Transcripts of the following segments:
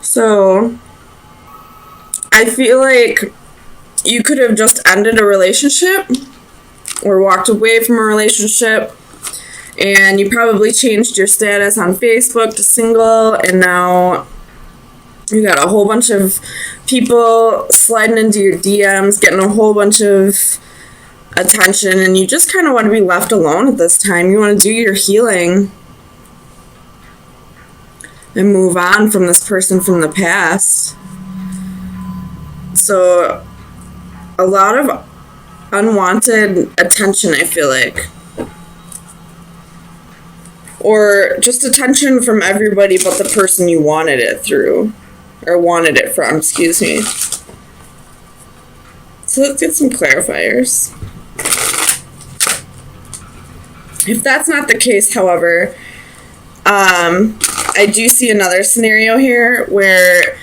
So I feel like you could have just ended a relationship or walked away from a relationship, and you probably changed your status on Facebook to single, and now you got a whole bunch of people sliding into your DMs, getting a whole bunch of attention, and you just kind of want to be left alone at this time. You want to do your healing and move on from this person from the past. So a lot of unwanted attention, I feel like. Or just attention from everybody but the person you wanted it through. Or wanted it from, excuse me. So let's get some clarifiers. If that's not the case, however, I do see another scenario here where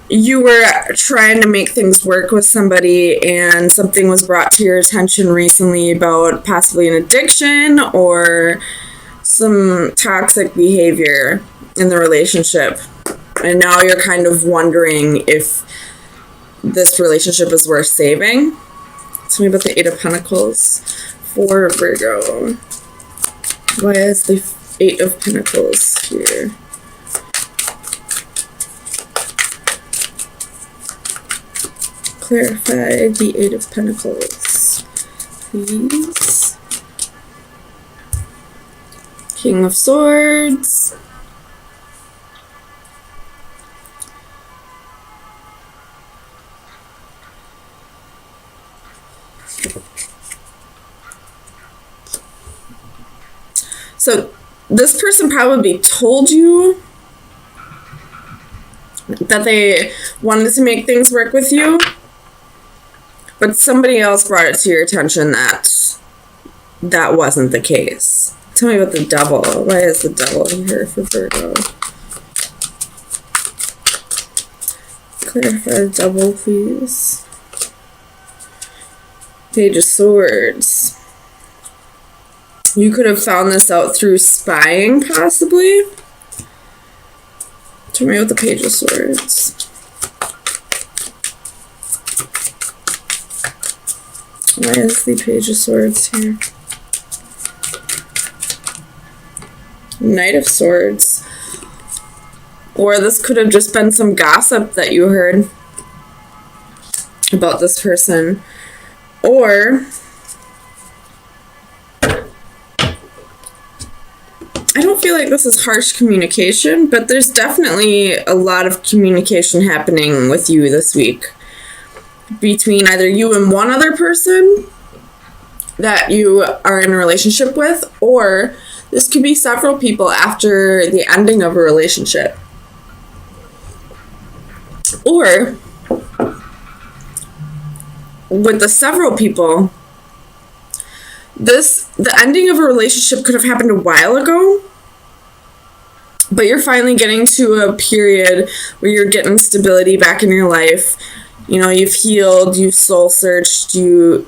you were trying to make things work with somebody and something was brought to your attention recently about possibly an addiction or some toxic behavior in the relationship. And now you're kind of wondering if this relationship is worth saving. Tell me about the Eight of Pentacles for Virgo. Why is the Eight of Pentacles here? Clarify the Eight of Pentacles, please. King of Swords. So this person probably told you that they wanted to make things work with you, but somebody else brought it to your attention that that wasn't the case. Tell me about the Devil. Why is the Devil here for Virgo? Clarify the Devil, please. Page of Swords. You could have found this out through spying, possibly. Tell me about the Page of Swords. Why is the Page of Swords here? Knight of Swords. Or this could have just been some gossip that you heard about this person. Or I don't feel like this is harsh communication, but there's definitely a lot of communication happening with you this week between either you and one other person that you are in a relationship with, or this could be several people after the ending of a relationship. Or with the several people, the ending of a relationship could have happened a while ago, but you're finally getting to a period where you're getting stability back in your life. You know, you've healed, you've soul searched, you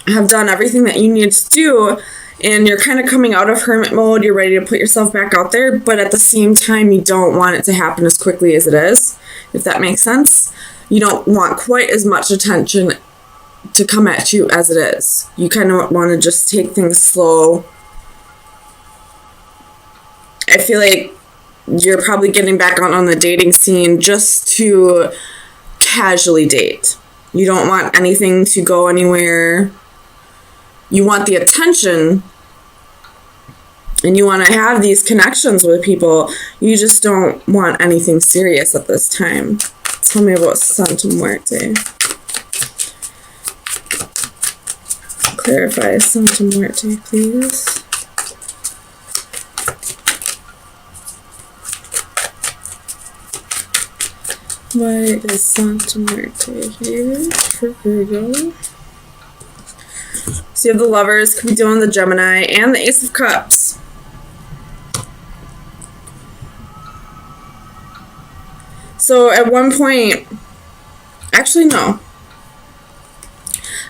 have done everything that you need to do, and you're kind of coming out of hermit mode. You're ready to put yourself back out there, but at the same time, you don't want it to happen as quickly as it is, if that makes sense. You don't want quite as much attention to come at you as it is. You kind of want to just take things slow. I feel like you're probably getting back on the dating scene just to casually date. You don't want anything to go anywhere. You want the attention, and you want to have these connections with people. You just don't want anything serious at this time. Tell me about Santa Muerte. Clarify Santa Muerte, please. Why is Santa Muerte here for Virgo? So you have the Lovers, could be doing the Gemini, and the Ace of Cups. So at one point, actually no.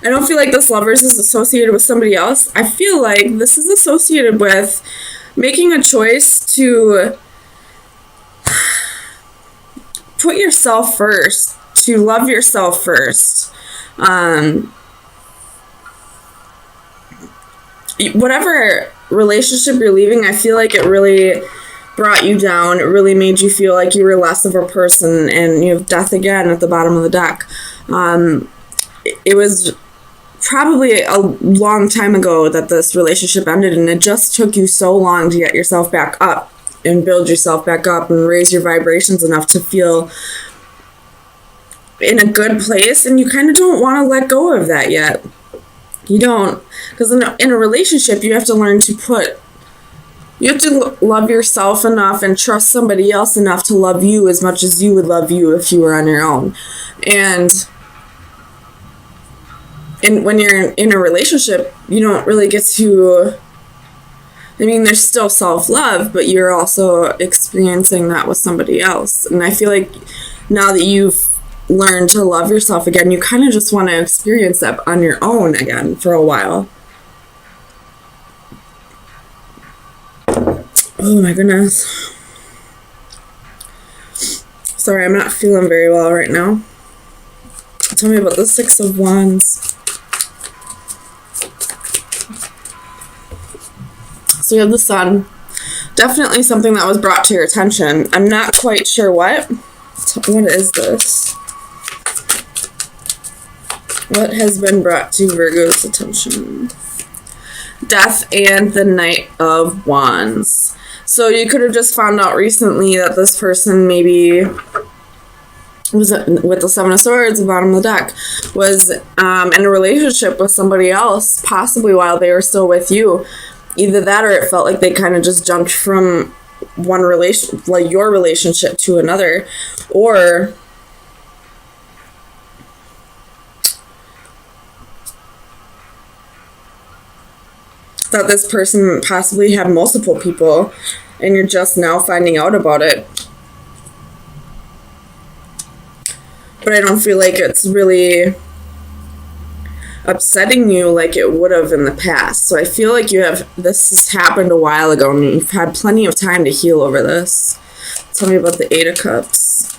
I don't feel like this Lovers is associated with somebody else. I feel like this is associated with making a choice to put yourself first, to love yourself first. Whatever relationship you're leaving, I feel like it really brought you down. It really made you feel like you were less of a person, and you have death again at the bottom of the deck. It was probably a long time ago that this relationship ended, and it just took you so long to get yourself back up and build yourself back up and raise your vibrations enough to feel in a good place, and you kind of don't want to let go of that yet. You don't, because in a relationship, you have to learn to love yourself enough and trust somebody else enough to love you as much as you would love you if you were on your own. And when you're in a relationship, you don't really get to, I mean, there's still self-love, but you're also experiencing that with somebody else. And I feel like now that you've learned to love yourself again, you kind of just want to experience that on your own again for a while. Oh my goodness. Sorry, I'm not feeling very well right now. Tell me about the Six of Wands. So you have the Sun. Definitely something that was brought to your attention. I'm not quite sure what. What is this? What has been brought to Virgo's attention? Death and the Knight of Wands. So you could have just found out recently that this person maybe was, with the Seven of Swords, the bottom of the deck, was in a relationship with somebody else, possibly while they were still with you. Either that, or it felt like they kind of just jumped from one relation, like your relationship, to another, or that this person possibly had multiple people, and you're just now finding out about it. But I don't feel like it's really upsetting you like it would have in the past. So I feel like this has happened a while ago, and you've had plenty of time to heal over this. Tell me about the Eight of Cups.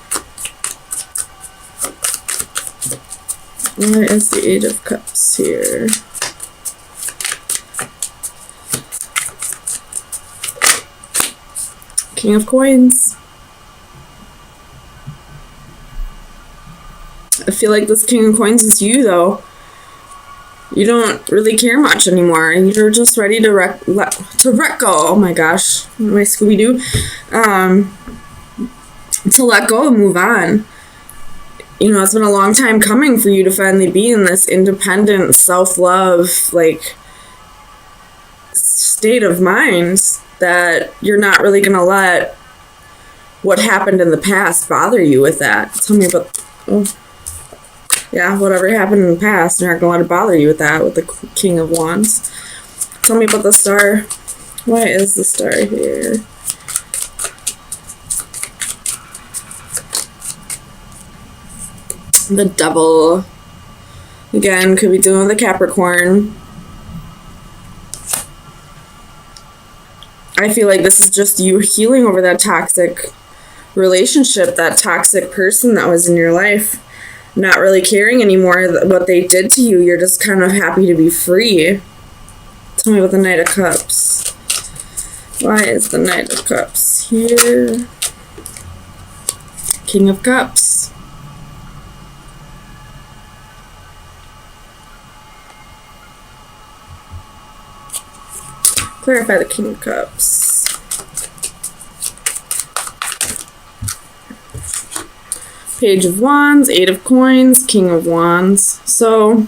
Where is the Eight of Cups here? King of Coins. I feel like this King of Coins is you, though. You don't really care much anymore. You're just ready to let go. Oh my gosh, my Scooby-Doo. To let go and move on. You know, it's been a long time coming for you to finally be in this independent, self-love, like, state of mind that you're not really going to let what happened in the past bother you with that. Tell me about... Yeah, whatever happened in the past, you're not going to let it bother you with that, with the King of Wands. Tell me about the Star. Why is the Star here? The Devil. Again, could be dealing with a Capricorn. I feel like this is just you healing over that toxic relationship, that toxic person that was in your life. Not really caring anymore what they did to you. You're just kind of happy to be free. Tell me about the Knight of Cups. Why is the Knight of Cups here? King of Cups. Clarify the King of Cups. Page of Wands, Eight of Coins, King of Wands. So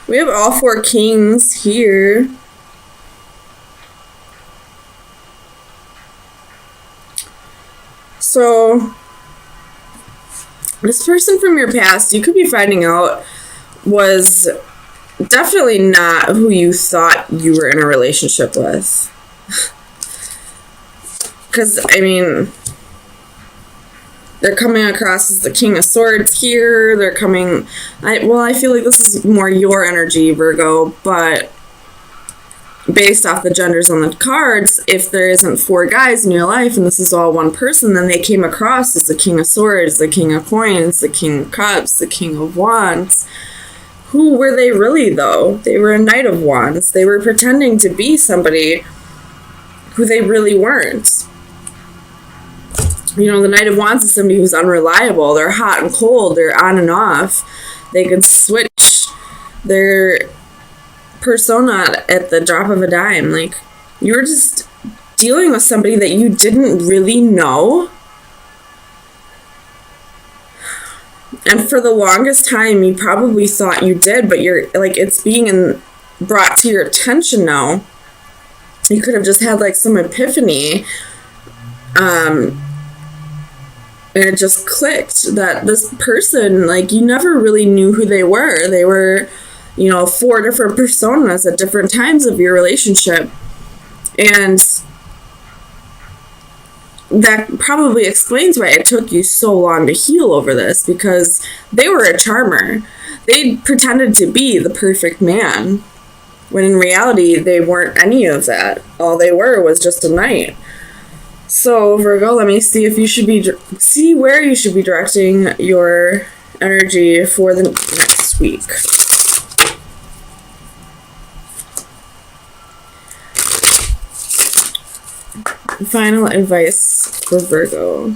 we have all four kings here. So this person from your past, you could be finding out, was definitely not who you thought you were in a relationship with. Because, I mean, they're coming across as the King of Swords here. They're coming... I feel like this is more your energy, Virgo, but based off the genders on the cards, if there isn't 4 guys in your life and this is all one person, then they came across as the King of Swords, the King of Coins, the King of Cups, the King of Wands. Who were they really, though? They were a Knight of Wands. They were pretending to be somebody who they really weren't. You know, the Knight of Wands is somebody who's unreliable. They're hot and cold. They're on and off. They can switch their persona at the drop of a dime. Like, you were just dealing with somebody that you didn't really know, and for the longest time you probably thought you did, but you're like, it's being brought to your attention now. You could have just had like some epiphany, and it just clicked that this person, like, you never really knew who they were. They were, you know, 4 different personas at different times of your relationship. And that probably explains why it took you so long to heal over this, because they were a charmer. They pretended to be the perfect man, when in reality, they weren't any of that. All they were was just a knight. So, Virgo, let me see if you should be, see where you should be directing your energy for the next week. Final advice for Virgo.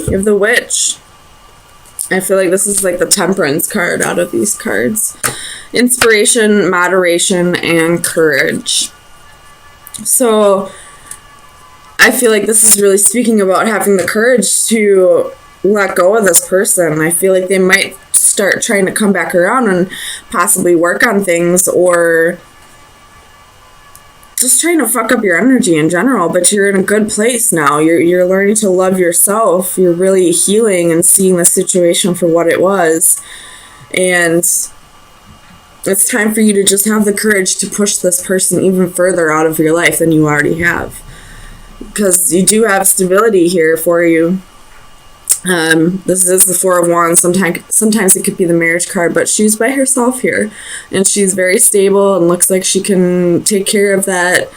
You have the Witch. I feel like this is like the Temperance card out of these cards. Inspiration, moderation, and courage. So I feel like this is really speaking about having the courage to let go of this person. I feel like they might start trying to come back around and possibly work on things, or just trying to fuck up your energy in general, but you're in a good place now. You're learning to love yourself. You're really healing and seeing the situation for what it was. And it's time for you to just have the courage to push this person even further out of your life than you already have. Because you do have stability here for you. This is the 4 of Wands. Sometimes it could be the Marriage card, but she's by herself here, and she's very stable and looks like she can take care of that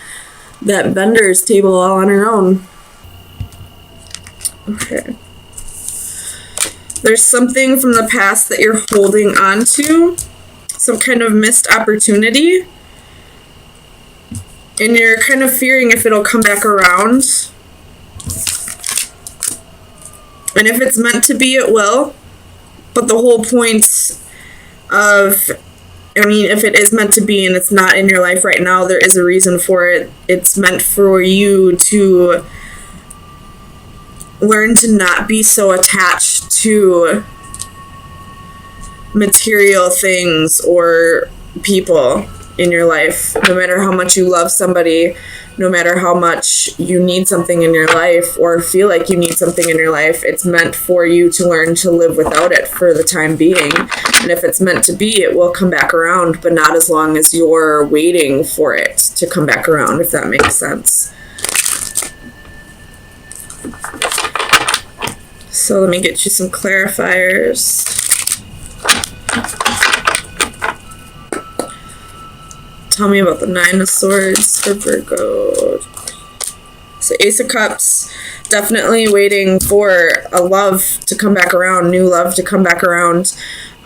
vendor's table all on her own. Okay. There's something from the past that you're holding on to, some kind of missed opportunity, and you're kind of fearing if it'll come back around. And if it's meant to be, it will. But the whole point of, I mean, if it is meant to be and it's not in your life right now, there is a reason for it. It's meant for you to learn to not be so attached to material things or people in your life. No matter how much you love somebody, no matter how much you need something in your life or feel like you need something in your life, it's meant for you to learn to live without it for the time being. And if it's meant to be, it will come back around, but not as long as you're waiting for it to come back around, if that makes sense. So let me get you some clarifiers. Tell me about the 9 of Swords for Virgo. So Ace of Cups, definitely waiting for a love to come back around, new love to come back around.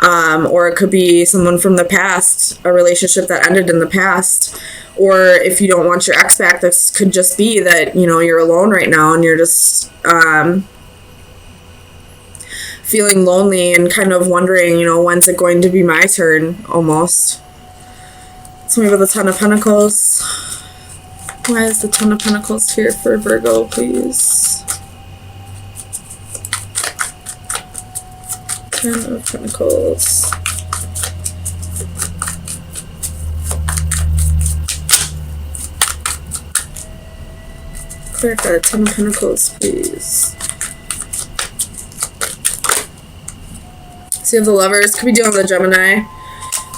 Or it could be someone from the past, a relationship that ended in the past. Or if you don't want your ex back, this could just be that, you know, you're alone right now and you're just feeling lonely and kind of wondering, you know, when's it going to be my turn, almost. Tell me about the Ten of Pentacles. Why is the Ten of Pentacles here for Virgo, please? Ten of Pentacles. Clarify the Ten of Pentacles, please. So you have the Lovers. Could be dealing with a Gemini.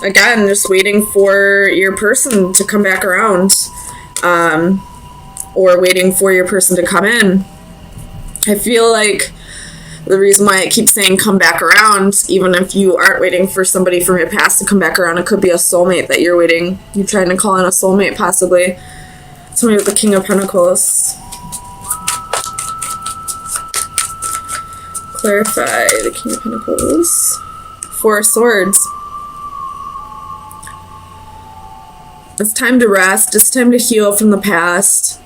Again, just waiting for your person to come back around, or waiting for your person to come in. I feel like The reason why it keeps saying come back around, even if you aren't waiting for somebody from your past to come back around, it could be a soulmate that you're waiting. You're trying to call in a soulmate, possibly. Somebody with the King of Pentacles. Clarify the King of Pentacles. Four of Swords. It's time to rest. It's time to heal from the past.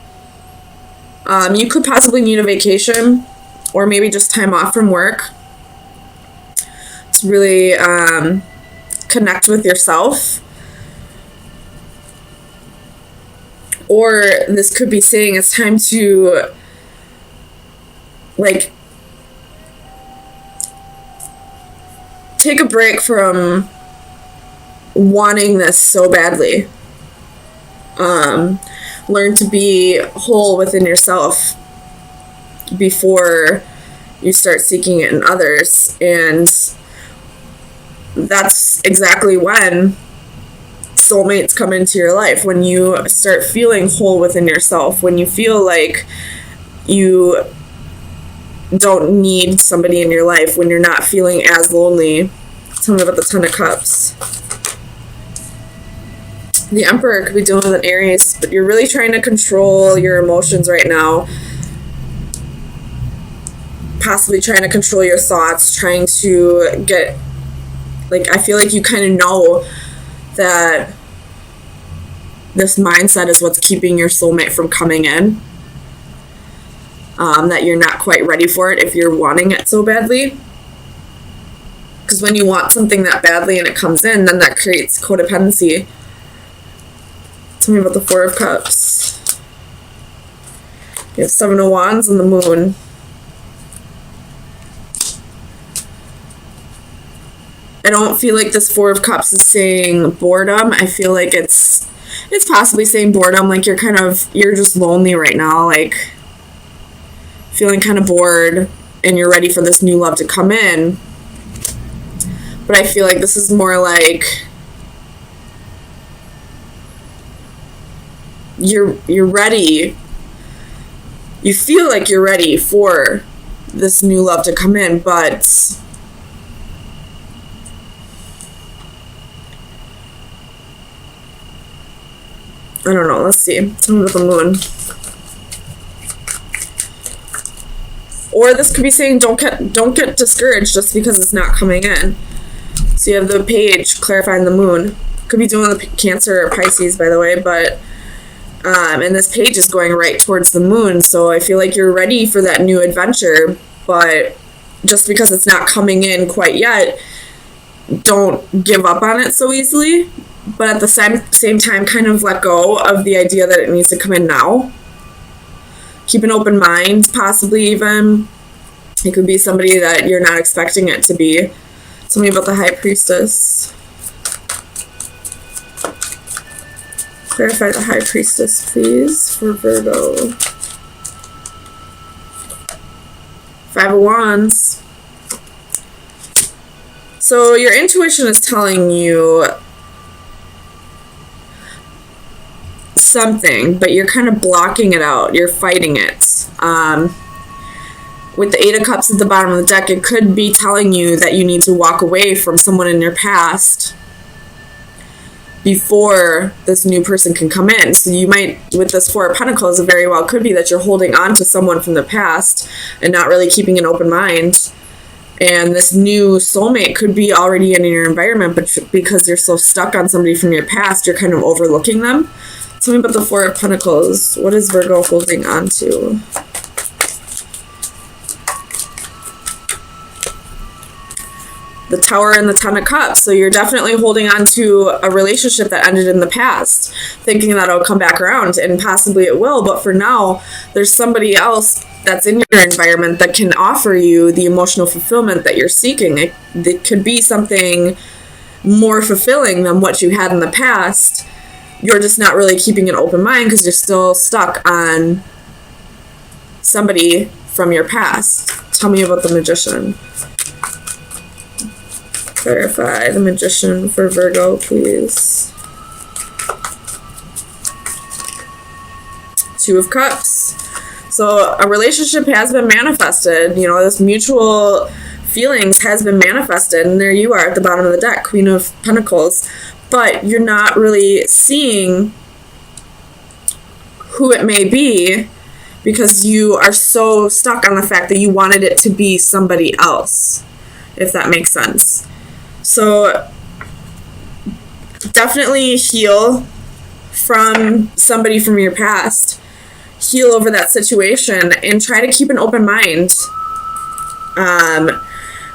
You could possibly need a vacation, or maybe just time off from work to really connect with yourself. Or this could be saying it's time to, like, take a break from wanting this so badly. Learn to be whole within yourself before you start seeking it in others. And that's exactly when soulmates come into your life, when you start feeling whole within yourself, when you feel like you don't need somebody in your life, when you're not feeling as lonely. Tell me about the Ten of Cups. The Emperor could be dealing with an Aries, but you're really trying to control your emotions right now. Possibly trying to control your thoughts, trying to get, like, I feel like you kind of know that this mindset is what's keeping your soulmate from coming in. That you're not quite ready for it if you're wanting it so badly. Because when you want something that badly and it comes in, then that creates codependency. Tell me about the Four of Cups. You have Seven of Wands and the Moon. I don't feel like this Four of Cups is saying boredom. I feel like it's possibly saying boredom, like you're just lonely right now, like feeling kind of bored and you're ready for this new love to come in. But I feel like this is more like you're ready. You feel like you're ready for this new love to come in, but I don't know. Let's see. Tell me about the Moon. Or this could be saying don't get discouraged just because it's not coming in. So you have the Page clarifying the Moon. Could be doing the Cancer or Pisces, by the way, but and this Page is going right towards the Moon. So I feel like you're ready for that new adventure, but just because it's not coming in quite yet, don't give up on it so easily. But at the same time, kind of let go of the idea that it needs to come in now. Keep an open mind, possibly even. It could be somebody that you're not expecting it to be. Tell me about the High Priestess. Clarify the High Priestess, please, for Virgo. Five of Wands. So your intuition is telling you something, but you're kind of blocking it out. You're fighting it. With the Eight of Cups at the bottom of the deck, it could be telling you that you need to walk away from someone in your past before this new person can come in. So you might, with this Four of Pentacles, it very well could be that you're holding on to someone from the past and not really keeping an open mind. And this new soulmate could be already in your environment, but because you're so stuck on somebody from your past, you're kind of overlooking them. Tell me about the Four of Pentacles. What is Virgo holding on to? The Tower and the Ten of Cups. So you're definitely holding on to a relationship that ended in the past, thinking that it'll come back around, and possibly it will. But for now, there's somebody else that's in your environment that can offer you the emotional fulfillment that you're seeking. It could be something more fulfilling than what you had in the past. You're just not really keeping an open mind because you're still stuck on somebody from your past. Tell me about the Magician. Clarify the Magician for Virgo, please. Two of Cups. So a relationship has been manifested. You know, this mutual feelings has been manifested, and there you are at the bottom of the deck, Queen of Pentacles. But you're not really seeing who it may be because you are so stuck on the fact that you wanted it to be somebody else, if that makes sense. So definitely heal from somebody from your past. Heal over that situation and try to keep an open mind.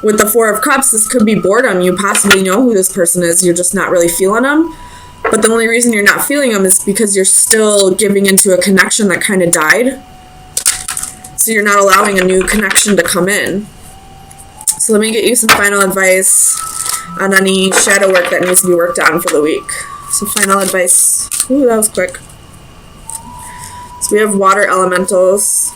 With the Four of Cups, this could be boredom. You possibly know who this person is. You're just not really feeling them. But the only reason you're not feeling them is because you're still giving into a connection that kind of died. So you're not allowing a new connection to come in. So let me get you some final advice on any shadow work that needs to be worked on for the week. So final advice. Ooh, that was quick. So we have water elementals.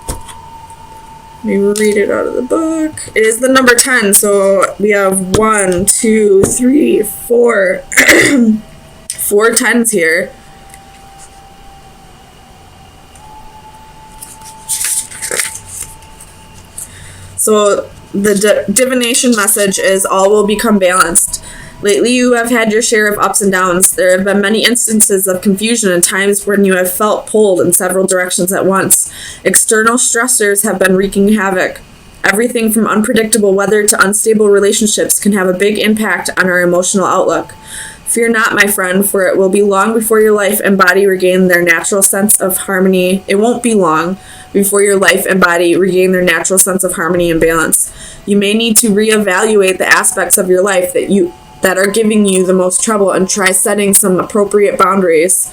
Let me read it out of the book. It is the number 10. So we have 1, 2, 3, 4, 4 10s here. So the divination message is all will become balanced. Lately, you have had your share of ups and downs. There have been many instances of confusion and times when you have felt pulled in several directions at once. External stressors have been wreaking havoc. Everything from unpredictable weather to unstable relationships can have a big impact on our emotional outlook. Fear not, my friend, for it will be long before your life and body regain their natural sense of harmony. It won't be long before your life and body regain their natural sense of harmony and balance. You may need to reevaluate the aspects of your life that are giving you the most trouble and try setting some appropriate boundaries.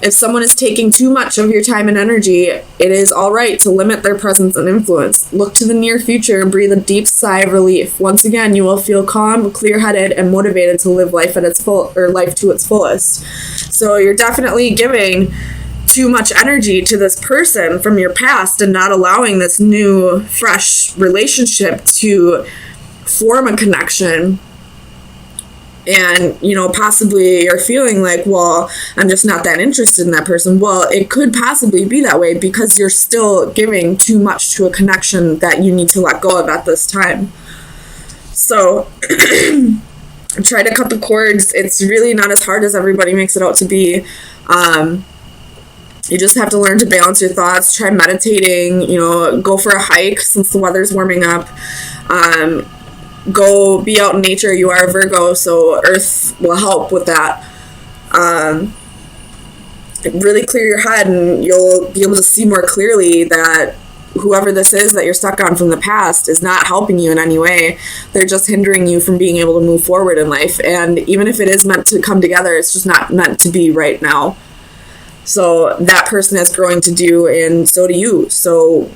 If someone is taking too much of your time and energy, it is all right to limit their presence and influence. Look to the near future and breathe a deep sigh of relief. Once again, you will feel calm, clear-headed, and motivated to live life at life to its fullest. So you're definitely giving too much energy to this person from your past and not allowing this new, fresh relationship to form a connection. And, you know, possibly you're feeling like, well, I'm just not that interested in that person. Well, it could possibly be that way because you're still giving too much to a connection that you need to let go of at this time. So try to cut the cords. It's really not as hard as everybody makes it out to be. You just have to learn to balance your thoughts. Try meditating, you know, go for a hike since the weather's warming up. Go be out in nature. You are a Virgo, so Earth will help with that. Really clear your head and you'll be able to see more clearly that whoever this is that you're stuck on from the past is not helping you in any way. They're just hindering you from being able to move forward in life. And even if it is meant to come together, it's just not meant to be right now. So that person has growing to do, and so do you. So